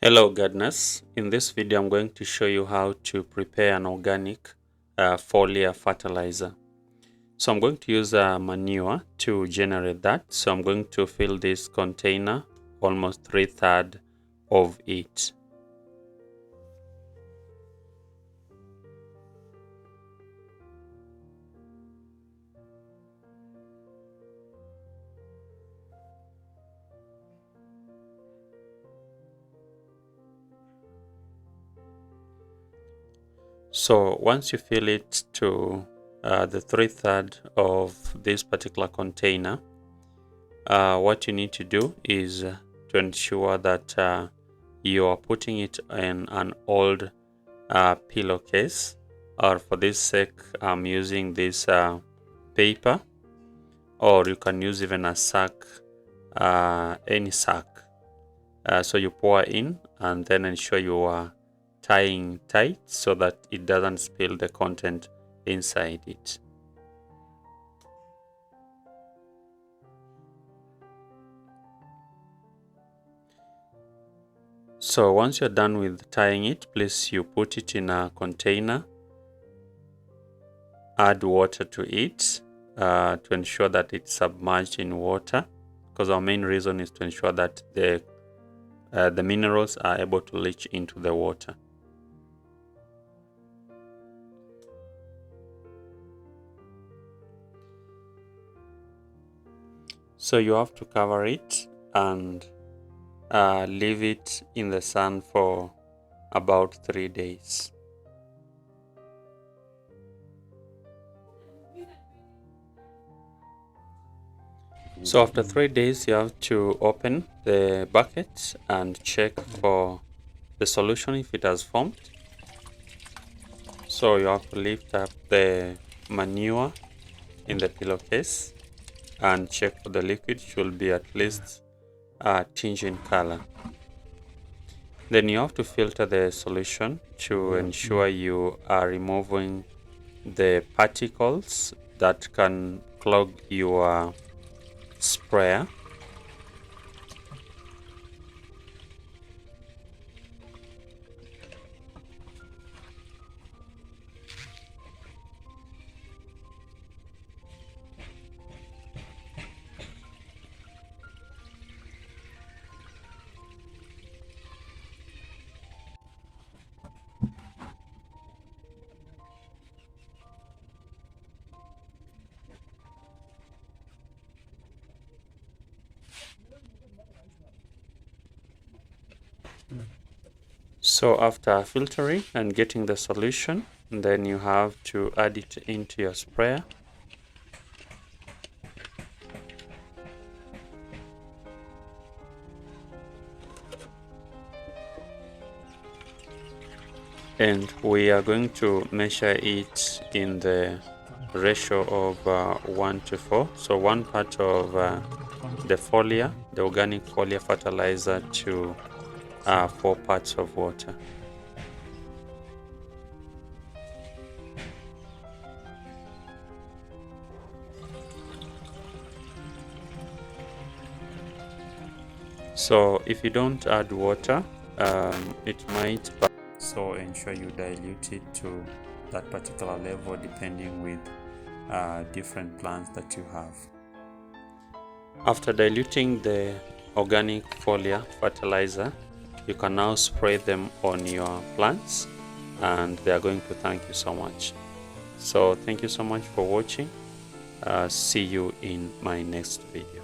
Hello gardeners, in this video I'm going to show you how to prepare an organic foliar fertilizer. So I'm going to use manure to generate that. So I'm going to fill this container, almost 3/3 of it. So once you fill it to the 3/3 of this particular container, what you need to do is to ensure that you are putting it in an old pillowcase, or for this sake I'm using this paper, or you can use even a sack, any sack. So you pour in and then ensure you are tying tight so that it doesn't spill the content inside it. So once you're done with tying it, please you put it in a container, add water to it to ensure that it's submerged in water, because our main reason is to ensure that the minerals are able to leach into the water. So you have to cover it and leave it in the sun for about 3 days. So after 3 days, you have to open the bucket and check for the solution if it has formed. So you have to lift up the manure in the pillowcase and check for the liquid should be at least tinge in color. Then you have to filter the solution to ensure you are removing the particles that can clog your sprayer. So after filtering and getting the solution, then you have to add it into your sprayer. And we are going to measure it in the ratio of 1 to 4. So 1 part of the foliar, the organic foliar fertilizer, to 4 parts of water. So if you don't add water, it might, so ensure you dilute it to that particular level depending with different plants that you have. After diluting the organic foliar fertilizer, you can now spray them on your plants and they are going to thank you so much. So thank you so much for watching. See you in my next video.